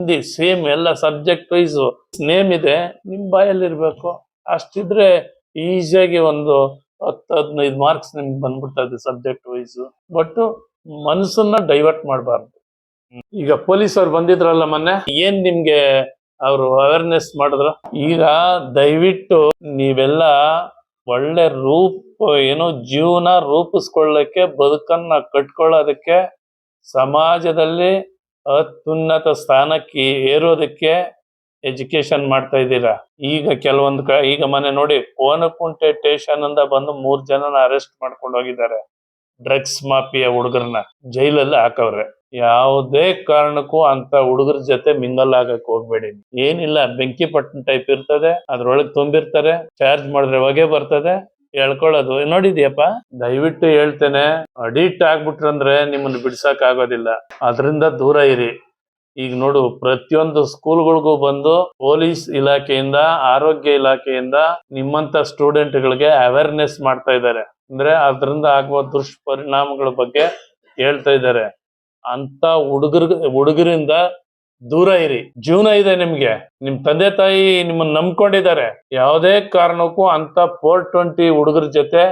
Hindi same ಎಲ್ಲ subject wise name ಇದೆ, ನಿಮ್ ಬಾಯಲ್ಲಿ ಇರ್ಬೇಕು. ಅಷ್ಟಿದ್ರೆ ಈಸಿಯಾಗಿ ಒಂದು 10-15 ಮಾರ್ಕ್ಸ್ ನಿಮ್ಗೆ ಬಂದ್ಬಿಡ್ತದೆ ಸಬ್ಜೆಕ್ಟ್ ವೈಸ್. ಬಟ್ ಮನಸ್ಸನ್ನ ಡೈವರ್ಟ್ ಮಾಡಬಾರ್ದು. ಈಗ ಪೊಲೀಸ್ ಅವ್ರು ಬಂದಿದ್ರಲ್ಲ ಮೊನ್ನೆ, ಏನ್ ನಿಮ್ಗೆ ಅವರು ಅವೇರ್ನೆಸ್ ಮಾಡಿದ್ರು? ಈಗ ದಯವಿಟ್ಟು ನೀವೆಲ್ಲ ಒಳ್ಳೆ ಏನೋ ಜೀವನ ರೂಪಿಸ್ಕೊಳ್ಳಕ್ಕೆ, ಬದುಕನ್ನ ಕಟ್ಕೊಳ್ಳೋದಕ್ಕೆ, ಸಮಾಜದಲ್ಲಿ ಅತ್ಯುನ್ನತ ಸ್ಥಾನಕ್ಕೆ ಏರೋದಕ್ಕೆ ಎಜುಕೇಶನ್ ಮಾಡ್ತಾ ಇದ್ದೀರಾ. ಈಗ ಕೆಲವೊಂದು ಈಗ ಮನೆ ನೋಡಿ, ಕೋನಕುಂಟೆ ಸ್ಟೇಷನ್ ಇಂದ ಬಂದು 3 ಜನನ ಅರೆಸ್ಟ್ ಮಾಡ್ಕೊಂಡು ಹೋಗಿದ್ದಾರೆ. ಡ್ರಗ್ಸ್ ಮಾಫಿಯಾ ಹುಡುಗರನ್ನ ಜೈಲಲ್ಲಿ ಹಾಕವ್ರೆ. ಯಾವುದೇ ಕಾರಣಕ್ಕೂ ಅಂತ ಹುಡುಗರ ಜೊತೆ ಮಿಂಗಲ್ ಆಗಕ್ ಹೋಗ್ಬೇಡಿ. ಏನಿಲ್ಲ, ಬೆಂಕಿ ಪಟ್ಟಣ ಟೈಪ್ ಇರ್ತದೆ, ಅದ್ರೊಳಗೆ ತುಂಬಿರ್ತಾರೆ, ಚಾರ್ಜ್ ಮಾಡಿದ್ರೆ ಹೊಗೆ ಬರ್ತದೆ, ಹೇಳ್ಕೊಳ್ಳೋದು ನೋಡಿದ್ಯಪ್ಪ. ದಯವಿಟ್ಟು ಹೇಳ್ತೇನೆ, ಅಡಿಕ್ಟ್ ಆಗ್ಬಿಟ್ರಂದ್ರೆ ನಿಮ್ಮನ್ನ ಬಿಡ್ಸಕ್ ಆಗೋದಿಲ್ಲ. ಅದರಿಂದ ದೂರ ಇರಿ. ಈಗ ನೋಡು, ಪ್ರತಿಯೊಂದು ಸ್ಕೂಲ್ಗಳಿಗೂ ಬಂದು ಪೊಲೀಸ್ ಇಲಾಖೆಯಿಂದ, ಆರೋಗ್ಯ ಇಲಾಖೆಯಿಂದ ನಿಮ್ಮಂತ ಸ್ಟೂಡೆಂಟ್ಗಳಿಗೆ ಅವೇರ್ನೆಸ್ ಮಾಡ್ತಾ ಇದ್ದಾರೆ. ಅಂದ್ರೆ ಅದರಿಂದ ಆಗುವ ದುಷ್ಪರಿಣಾಮಗಳ ಬಗ್ಗೆ ಹೇಳ್ತಾ ಇದ್ದಾರೆ. ಅಂತ ಹುಡುಗರಿಂದ ದೂರ ಇರಿ. ಜೀವನ ಇದೆ ನಿಮ್ಗೆ, ನಿಮ್ ತಂದೆ ತಾಯಿ ನಿಮ್ಮನ್ನ ನಂಬ್ಕೊಂಡಿದ್ದಾರೆ. ಯಾವುದೇ ಕಾರಣಕ್ಕೂ ಅಂತ 420 ಹುಡುಗರ ಜೊತೆ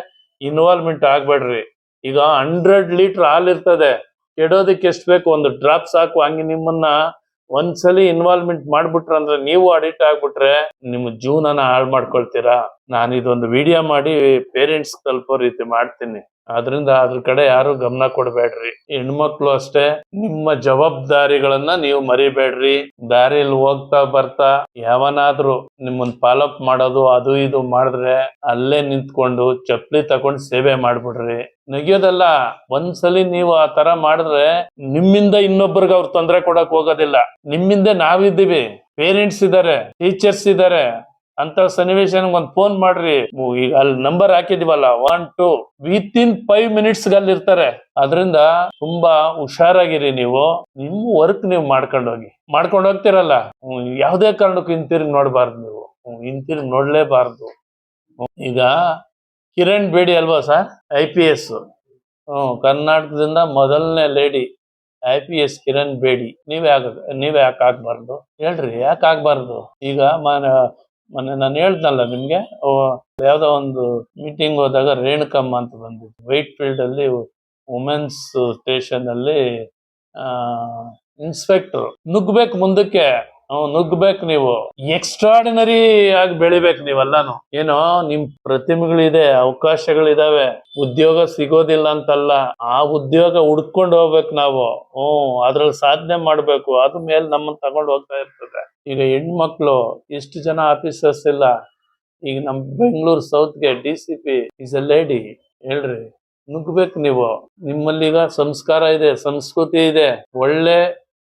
ಇನ್ವಾಲ್ವ್ಮೆಂಟ್ ಆಗ್ಬೇಡ್ರಿ. ಈಗ 100 ಲೀಟರ್ ಹಾಲ್ ಇರ್ತದೆ, ಕೆಡೋದಕ್ಕೆ ಎಷ್ಟು ಬೇಕು, 1 ಡ್ರಾಪ್ ಸಾಕು. ಹಂಗೆ ನಿಮ್ಮನ್ನ ಒಂದ್ಸಲಿ ಇನ್ವಾಲ್ವ್ಮೆಂಟ್ ಮಾಡ್ಬಿಟ್ರಂದ್ರೆ, ನೀವು ಅಡಿಕ್ಟ್ ಆಗ್ಬಿಟ್ರೆ ನಿಮ್ಮ ಜೀವನನ ಹಾಳು ಮಾಡ್ಕೊಳ್ತೀರಾ. ನಾನು ಇದೊಂದು ವಿಡಿಯೋ ಮಾಡಿ ಪೇರೆಂಟ್ಸ್ ತಲುಪೋ ರೀತಿ ಮಾಡ್ತೀನಿ. ಆದ್ರಿಂದ ಅದ್ರ ಕಡೆ ಯಾರು ಗಮನ ಕೊಡ್ಬೇಡ್ರಿ. ಹೆಣ್ಮಕ್ಳು ಅಷ್ಟೇ, ನಿಮ್ಮ ಜವಾಬ್ದಾರಿಗಳನ್ನ ನೀವು ಮರಿಬೇಡ್ರಿ. ದಾರಿಯಲ್ಲಿ ಹೋಗ್ತಾ ಬರ್ತಾ ಯಾವನಾದ್ರೂ ನಿಮ್ಮನ್ನ ಫಾಲೋಅಪ್ ಮಾಡೋದು ಅದು ಇದು ಮಾಡಿದ್ರೆ, ಅಲ್ಲೇ ನಿಂತ್ಕೊಂಡು ಚಪ್ಲಿ ತಗೊಂಡು ಸೇವೆ ಮಾಡ್ಬಿಡ್ರಿ. ನಗಿಯೋದಲ್ಲ, ಒಂದ್ಸಲಿ ನೀವು ಆ ತರ ಮಾಡಿದ್ರೆ ನಿಮ್ಮಿಂದ ಇನ್ನೊಬ್ಬರಿಗೆ ಅವ್ರು ತೊಂದರೆ ಕೊಡಕ್ ಹೋಗೋದಿಲ್ಲ. ನಿಮ್ಮಿಂದ ನಾವಿದ್ದೀವಿ, ಪೇರೆಂಟ್ಸ್ ಇದಾರೆ, ಟೀಚರ್ಸ್ ಇದಾರೆ. ಅಂತ ಸನ್ನಿವೇಶ ಒಂದು ಫೋನ್ ಮಾಡ್ರಿ. ಈಗ ಅಲ್ಲಿ ನಂಬರ್ ಹಾಕಿದಿವಲ್ಲ, 1 2 ವಿತಿನ್ 5 minutes ಅಲ್ಲಿ ಇರ್ತಾರೆ. ಅದರಿಂದ ತುಂಬಾ ಹುಷಾರಾಗಿರಿ. ನೀವು ನಿಮ್ಮ ವರ್ಕ್ ನೀವು ಮಾಡ್ಕೊಂಡು ಹೋಗ್ತಿರಲ್ಲ, ಯಾವುದೇ ಕಾರಣಕ್ಕೂ ಹಿಂತಿರುಗಿ ನೋಡ್ಬಾರ್ದು. ನೀವು ಹಿಂತಿರುಗಿ ನೋಡ್ಲೇಬಾರ್ದು. ಈಗ ಕಿರಣ್ ಬೇಡಿ ಅಲ್ವಾ ಸರ್, IPS, ಕರ್ನಾಟಕದಿಂದ ಮೊದಲನೇ ಲೇಡಿ IPS ಕಿರಣ್ ಬೇಡಿ. ನೀವೇ ಯಾಕೆ ಆಗ್ಬಾರ್ದು ಹೇಳ್ರಿ? ಯಾಕೆ ಆಗ್ಬಾರ್ದು? ಈಗ ಮೊನ್ನೆ ನಾನು ಹೇಳ್ದಲ್ಲ ನಿಮ್ಗೆ, ಯಾವ್ದೋ ಒಂದು ಮೀಟಿಂಗ್ ಹೋದಾಗ ರೇಣುಕಮ್ಮ ಅಂತ ಬಂದಿತ್ತು. ವೈಟ್ ಫೀಲ್ಡ್ ಅಲ್ಲಿ ವುಮೆನ್ಸ್ ಸ್ಟೇಷನ್ ಅಲ್ಲಿ ಇನ್ಸ್ಪೆಕ್ಟರ್. ನುಗ್ಬೇಕು ಮುಂದಕ್ಕೆ, ನುಗ್ಬೇಕು. ನೀವು ಎಕ್ಸ್ಟ್ರಾರ್ಡಿನರಿ ಆಗಿ ಬೆಳಿಬೇಕು ನೀವೆಲ್ಲಾನು. ಏನೋ ನಿಮ್ ಪ್ರತಿಮೆಗಳಿದೆ, ಅವಕಾಶಗಳಿದಾವೆ, ಉದ್ಯೋಗ ಸಿಗೋದಿಲ್ಲ ಅಂತಲ್ಲ. ಆ ಉದ್ಯೋಗ ಹುಡ್ಕೊಂಡು ಹೋಗ್ಬೇಕು ನಾವು. ಅದ್ರಲ್ಲಿ ಸಾಧನೆ ಮಾಡ್ಬೇಕು. ಅದ್ರ ಮೇಲೆ ನಮ್ಮನ್ನ ತಗೊಂಡು ಹೋಗ್ತಾ ಇರ್ತದೆ. ಈಗ ಹೆಣ್ಮಕ್ಳು ಎಷ್ಟು ಜನ ಆಫೀಸರ್ಸ್ ಇಲ್ಲ. ಈಗ ನಮ್ ಬೆಂಗಳೂರು ಸೌತ್ಗೆ DCP ಇಸ್ ಅ ಲೇಡಿ. ಹೇಳ್ರಿ, ನುಗ್ಬೇಕು ನೀವು. ನಿಮ್ಮಲ್ಲೀಗ ಸಂಸ್ಕಾರ ಇದೆ, ಸಂಸ್ಕೃತಿ ಇದೆ, ಒಳ್ಳೆ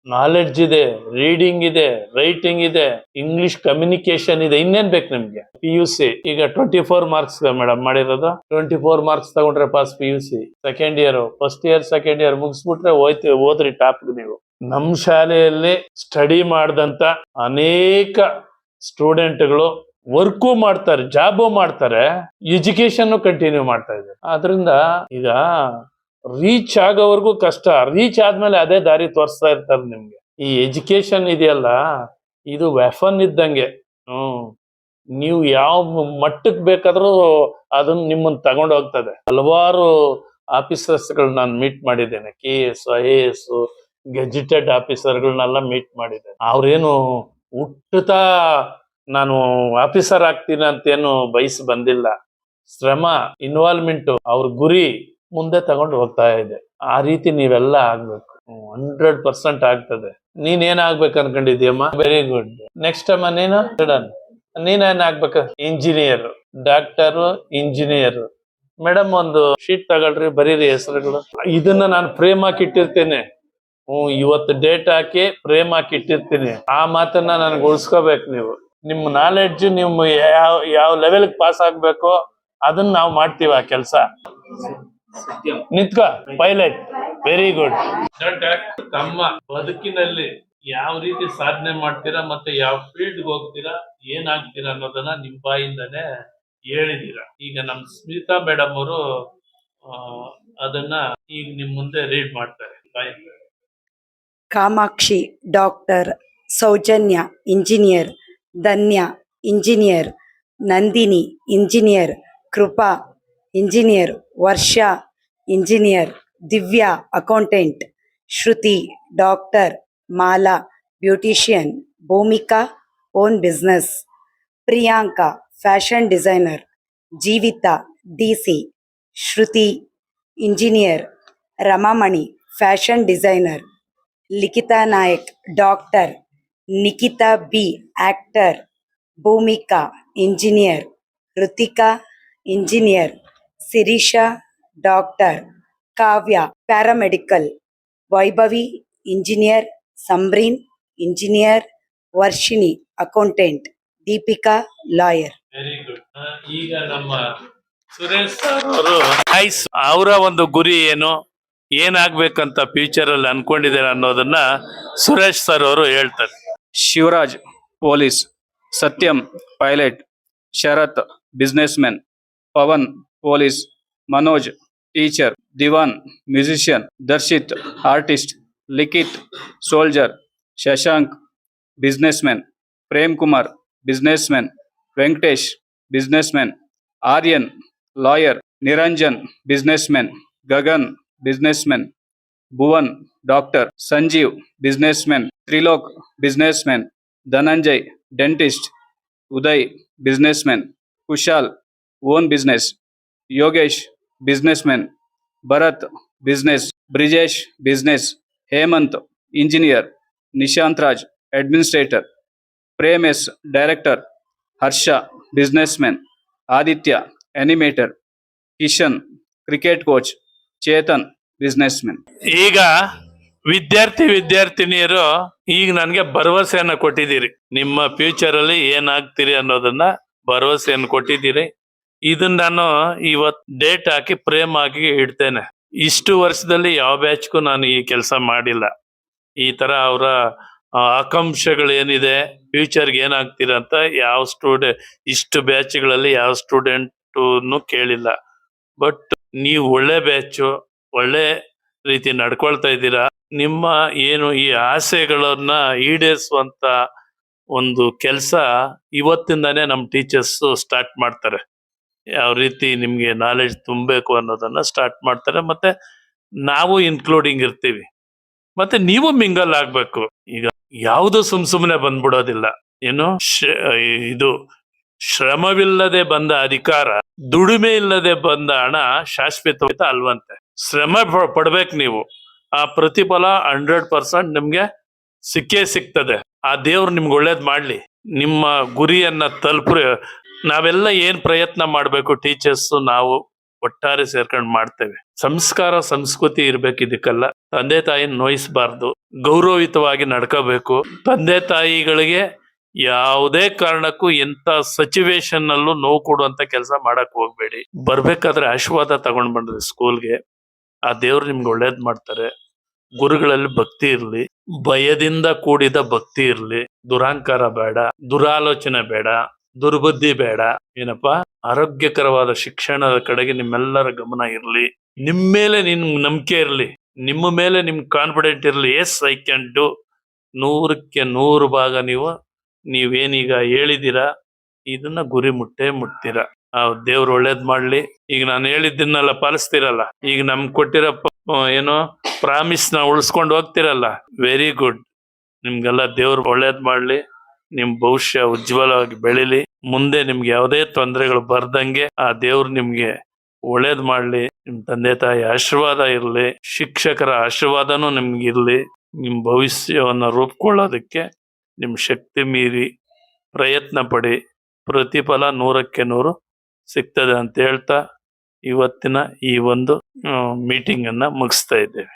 ನಾಲೆಡ್ಜ್ ಇದೆ, ರೀಡಿಂಗ್ ಇದೆ, ರೈಟಿಂಗ್ ಇದೆ, ಇಂಗ್ಲಿಷ್ ಕಮ್ಯುನಿಕೇಶನ್ ಇದೆ. ಇನ್ನೇನ್ ಬೇಕು ನಿಮ್ಗೆ? PUC ಈಗ 24 ಮಾರ್ಕ್ಸ್ ಮೇಡಮ್ ಮಾಡಿರೋದು. 24 ಮಾರ್ಕ್ಸ್ ತಗೊಂಡ್ರೆ pass PUC. Second year, first year, second year ಮುಗಿಸ್ಬಿಟ್ರೆ ಹೋದ್ರಿ ಟಾಪ್ ನೀವು. ನಮ್ ಶಾಲೆಯಲ್ಲಿ ಸ್ಟಡಿ ಮಾಡಿದಂತ ಅನೇಕ ಸ್ಟೂಡೆಂಟ್ಗಳು ವರ್ಕು ಮಾಡ್ತಾರೆ, ಜಾಬು ಮಾಡ್ತಾರೆ, ಎಜುಕೇಶನ್ ಕಂಟಿನ್ಯೂ ಮಾಡ್ತಾ ಇದ್ದಾರೆ. ಆದ್ರಿಂದ ಈಗ ರೀಚ್ ಆಗೋವರೆಗೂ ಕಷ್ಟ. ರೀಚ್ ಆದ್ಮೇಲೆ ಅದೇ ದಾರಿ ತೋರಿಸ್ತಾ ಇರ್ತಾರೆ ನಿಮ್ಗೆ. ಈ ಎಜುಕೇಶನ್ ಇದೆಯಲ್ಲ, ಇದು ವೆಫನ್ ಇದ್ದಂಗೆ. ನೀವು ಯಾವ ಮಟ್ಟಕ್ಕೆ ಬೇಕಾದ್ರೂ ಅದನ್ನ ನಿಮ್ಮನ್ನ ತಗೊಂಡು ಹೋಗ್ತದೆ. ಹಲವಾರು ಆಫೀಸರ್ಸ್ಗಳು ನಾನು ಮೀಟ್ ಮಾಡಿದ್ದೇನೆ. KS, IAS, ಗೆಜೆಟೆಡ್ ಆಫೀಸರ್ಗಳನ್ನೆಲ್ಲ ಮೀಟ್ ಮಾಡಿದ್ದೇನೆ. ಅವ್ರೇನು ಹುಟ್ಟುತ್ತಾ ನಾನು ಆಫೀಸರ್ ಆಗ್ತೀನಿ ಅಂತೇನು ಬಯಸಿ ಬಂದಿಲ್ಲ. ಶ್ರಮ, ಇನ್ವಾಲ್ವ್ಮೆಂಟ್, ಅವ್ರ ಗುರಿ ಮುಂದೆ ತಗೊಂಡು ಹೋಗ್ತಾ ಇದೆ. ಆ ರೀತಿ ನೀವೆಲ್ಲ ಆಗ್ಬೇಕು. 100% ಆಗ್ತದೆ. ನೀನ್ ಏನ್ ಆಗ್ಬೇಕು ಅನ್ಕೊಂಡಿದ್ಯಮ್ಮ? Very good. ನೆಕ್ಸ್ಟ್ ಅಮ್ಮ ನೀನೇನ್ ಆಗ್ಬೇಕು? Engineer, doctor, engineer. ಮೇಡಮ್ ಒಂದು ಶೀಟ್ ತಗೊಳ್ರಿ, ಬರೀರಿ ಹೆಸರುಗಳು. ಇದನ್ನ ನಾನು ಫ್ರೇಮ್ ಹಾಕಿ ಇಟ್ಟಿರ್ತೇನೆ. ಇವತ್ತು ಡೇಟ್ ಹಾಕಿ ಫ್ರೇಮ್ ಹಾಕಿ ಇಟ್ಟಿರ್ತೀನಿ. ಆ ಮಾತನ್ನ ನನಗೆ ಉಳಿಸ್ಕೋಬೇಕು. ನೀವು ನಿಮ್ಮ ನಾಲೆಡ್ಜ್, ನಿಮ್ಮ ಯಾವ ಲೆವೆಲ್ ಪಾಸ್ ಆಗ್ಬೇಕು ಅದನ್ನ ನಾವು ಮಾಡ್ತೀವಿ. ಆ ಕೆಲಸ ನಿಂತ್ಕ. Pilot, very good. ತಮ್ಮ ಬದುಕಿನಲ್ಲಿ ಯಾವ ರೀತಿ ಸಾಧನೆ ಮಾಡ್ತೀರಾ, ಮತ್ತೆ ಯಾವ ಫೀಲ್ಡ್ಗೆ ಹೋಗ್ತೀರಾ, ಏನಾಗ್ತೀರಾ ಅನ್ನೋದನ್ನ ನಿಮ್ ಬಾಯಿಂದಾನೆ ಹೇಳಿದೀರಾ. ಈಗ ನಮ್ ಸ್ಮಿತಾ ಮೇಡಮ್ ಅವರು ಅದನ್ನ ಈಗ ನಿಮ್ ಮುಂದೆ ರೀಡ್ ಮಾಡ್ತಾರೆ. Kamakshi doctor Soujanya engineer, Dhanya engineer, Nandini engineer, Krupa engineer, Varsha engineer, Divya accountant, Shruti doctor, Mala beautician, Bhoomika own business, Priyanka fashion designer, Jeevitha DC, Shruti engineer, Ramamani fashion designer, Likhitha Nayak doctor, Nikhitha B actor, Bhoomika engineer, Ruthika engineer, Sirisha doctor, Kavya paramedical, Vaibhavi engineer, Sambreen engineer, Varshini accountant, Deepika lawyer. Very good. ಈಗ ನಮ್ಮ Suresh sir ಅವರು ಅವರ ಒಂದು ಗುರಿ ಏನು, ಏನಾಗ್ಬೇಕಂತ future ಅಲ್ಲಿ ಅನ್ಕೊಂಡಿದ್ದಾರೆ ಅನ್ನೋದನ್ನ Suresh sir ಅವರು ಹೇಳ್ತಾರೆ. Shivraj police, Satyam pilot, Sharath businessman, Pavan police, Manoj teacher, Diwan musician, Darshith artist, Likhith soldier, Shashank businessman, Prem Kumar businessman, Venkatesh businessman, Aryan lawyer, Niranjan businessman, Gagan businessman, Bhuvan doctor, Sanjeev businessman, Trilok businessman, Dhananjay dentist, Uday businessman, Kushal own business, Yogesh businessman, Bharath business, Brijesh business, Hemanth engineer, Nishanth Raj administrator, Prem S director, Harsha businessman, Aditya animator, Kishan cricket coach, Chethan businessman. ಈಗ ವಿದ್ಯಾರ್ಥಿನಿಯರು ಈಗ ನನ್ಗೆ ಭರವಸೆಯನ್ನ ಕೊಟ್ಟಿದ್ದೀರಿ, ನಿಮ್ಮ future ಅಲ್ಲಿ ಏನಾಗ್ತೀರಿ ಅನ್ನೋದನ್ನ ಭರವಸೆಯನ್ನು ಕೊಟ್ಟಿದ್ದೀರಿ. ಇದನ್ನ ನಾನು ಇವತ್ ಡೇಟ್ ಹಾಕಿ ಫ್ರೇಮ್ ಹಾಕಿ ಇಡ್ತೇನೆ. ಇಷ್ಟು ವರ್ಷದಲ್ಲಿ ಯಾವ ಬ್ಯಾಚ್ಗೂ ನಾನು ಈ ಕೆಲಸ ಮಾಡಿಲ್ಲ. ಈ ತರ ಅವರ ಆಕಾಂಕ್ಷೆಗಳು ಏನಿದೆ, ಫ್ಯೂಚರ್ಗೆ ಏನಾಗ್ತೀರ ಅಂತ ಯಾವ ಇಷ್ಟು ಬ್ಯಾಚ್ಗಳಲ್ಲಿ ಯಾವ ಸ್ಟೂಡೆಂಟ್ ಕೇಳಿಲ್ಲ. ಬಟ್ ನೀವು ಒಳ್ಳೆ ಬ್ಯಾಚು, ಒಳ್ಳೆ ರೀತಿ ನಡ್ಕೊಳ್ತಾ ಇದ್ದೀರಾ. ನಿಮ್ಮ ಏನು ಈ ಆಸೆಗಳನ್ನ ಈಡೇರಿಸುವಂತ ಒಂದು ಕೆಲಸ ಇವತ್ತಿಂದಾನೇ ನಮ್ಮ ಟೀಚರ್ಸ್ ಸ್ಟಾರ್ಟ್ ಮಾಡ್ತಾರೆ. ಯಾವ ರೀತಿ ನಿಮ್ಗೆ ನಾಲೆಡ್ಜ್ ತುಂಬಬೇಕು ಅನ್ನೋದನ್ನ ಸ್ಟಾರ್ಟ್ ಮಾಡ್ತಾರೆ. ಮತ್ತೆ ನಾವು ಇನ್ಕ್ಲೂಡಿಂಗ್ ಇರ್ತೀವಿ. ಮತ್ತೆ ನೀವು ಮಿಂಗಲ್ ಆಗ್ಬೇಕು. ಈಗ ಯಾವುದು ಸುಮ್ನೆ ಬಂದ್ಬಿಡೋದಿಲ್ಲ. ಏನು ಇದು ಶ್ರಮವಿಲ್ಲದೆ ಬಂದ ಅಧಿಕಾರ, ದುಡಿಮೆ ಇಲ್ಲದೆ ಬಂದ ಹಣ ಶಾಶ್ವತ ಅಲ್ವಂತೆ. ಶ್ರಮ ಪಡ್ಬೇಕು ನೀವು. ಆ ಪ್ರತಿಫಲ 100% ನಿಮ್ಗೆ ಸಿಗ್ತದೆ. ಆ ದೇವ್ರು ನಿಮ್ಗೆ ಒಳ್ಳೇದ್ ಮಾಡ್ಲಿ. ನಿಮ್ಮ ಗುರಿಯನ್ನ ತಲುಪ್ರಿ. ನಾವೆಲ್ಲ ಏನ್ ಪ್ರಯತ್ನ ಮಾಡ್ಬೇಕು, ಟೀಚರ್ಸ್ ನಾವು ಒಟ್ಟಾರೆ ಸೇರ್ಕೊಂಡು ಮಾಡ್ತೇವೆ. ಸಂಸ್ಕಾರ ಸಂಸ್ಕೃತಿ ಇರ್ಬೇಕು. ಇದಕ್ಕೆಲ್ಲ ತಂದೆ ತಾಯಿನ ನೋಯಿಸಬಾರ್ದು, ಗೌರವಯುತವಾಗಿ ನಡ್ಕೋಬೇಕು. ತಂದೆ ತಾಯಿಗಳಿಗೆ ಯಾವುದೇ ಕಾರಣಕ್ಕೂ ಎಂತ ಸಿಚುವೇಶನ್ ಅಲ್ಲೂ ನೋವು ಕೊಡುವಂತ ಕೆಲಸ ಮಾಡಕ್ ಹೋಗ್ಬೇಡಿ. ಬರ್ಬೇಕಾದ್ರೆ ಆಶೀರ್ವಾದ ತಗೊಂಡ್ ಬಂದ್ರಿ ಸ್ಕೂಲ್ಗೆ. ಆ ದೇವ್ರು ನಿಮ್ಗೆ ಒಳ್ಳೇದ್ ಮಾಡ್ತಾರೆ. ಗುರುಗಳಲ್ಲಿ ಭಕ್ತಿ ಇರ್ಲಿ, ಭಯದಿಂದ ಕೂಡಿದ ಭಕ್ತಿ ಇರ್ಲಿ, ದುರಹಂಕಾರ ಬೇಡ, ದುರಾಲೋಚನೆ ಬೇಡ, ದುರ್ಬುದ್ಧಿ ಬೇಡ. ಏನಪ್ಪಾ, ಆರೋಗ್ಯಕರವಾದ ಶಿಕ್ಷಣದ ಕಡೆಗೆ ನಿಮ್ಮೆಲ್ಲರ ಗಮನ ಇರ್ಲಿ. ನಿಮ್ ಮೇಲೆ ನಿಮ್ ನಂಬಿಕೆ ಇರ್ಲಿ, ನಿಮ್ಮ ಮೇಲೆ ನಿಮ್ ಕಾನ್ಫಿಡೆಂಟ್ ಇರ್ಲಿ. Yes I can do. 100ಕ್ಕೆ 100 ಭಾಗ ನೀವೇನೀಗ ಹೇಳಿದೀರಾ, ಇದನ್ನ ಗುರಿ ಮುಟ್ತೀರಾ. ಆ ದೇವ್ರು ಒಳ್ಳೇದ್ ಮಾಡ್ಲಿ. ಈಗ ನಾನು ಹೇಳಿದ್ದನ್ನೆಲ್ಲ ಪಾಲಿಸ್ತಿರಲ್ಲ, ಈಗ ನಮ್ಗೆ ಕೊಟ್ಟಿರೋ ಏನೋ ಪ್ರಾಮಿಸ್ ನ ಉಳಿಸ್ಕೊಂಡು ಹೋಗ್ತಿರಲ್ಲ, ವೆರಿ ಗುಡ್. ನಿಮ್ಗೆಲ್ಲ ದೇವ್ರು ಒಳ್ಳೇದ್ ಮಾಡ್ಲಿ. ನಿಮ್ ಭವಿಷ್ಯ ಉಜ್ವಲವಾಗಿ ಬೆಳಿಲಿ. ಮುಂದೆ ನಿಮ್ಗೆ ಯಾವುದೇ ತೊಂದರೆಗಳು ಬರ್ದಂಗೆ ಆ ದೇವ್ರು ನಿಮ್ಗೆ ಒಳ್ಳೇದ್ ಮಾಡ್ಲಿ. ನಿಮ್ ತಂದೆ ತಾಯಿ ಆಶೀರ್ವಾದ ಇರ್ಲಿ, ಶಿಕ್ಷಕರ ಆಶೀರ್ವಾದನೂ ನಿಮ್ಗೆ ಇರ್ಲಿ. ನಿಮ್ ಭವಿಷ್ಯವನ್ನ ರೂಪ್ಕೊಳ್ಳೋದಕ್ಕೆ ನಿಮ್ ಶಕ್ತಿ ಮೀರಿ ಪ್ರಯತ್ನ ಪಡಿ. ಪ್ರತಿಫಲ 100ಕ್ಕೆ 100 ಸಿಗ್ತದೆ ಅಂತ ಹೇಳ್ತಾ ಇವತ್ತಿನ ಈ ಒಂದು ಮೀಟಿಂಗ್ ಅನ್ನ ಮುಗಿಸ್ತಾ ಇದ್ದೇವೆ.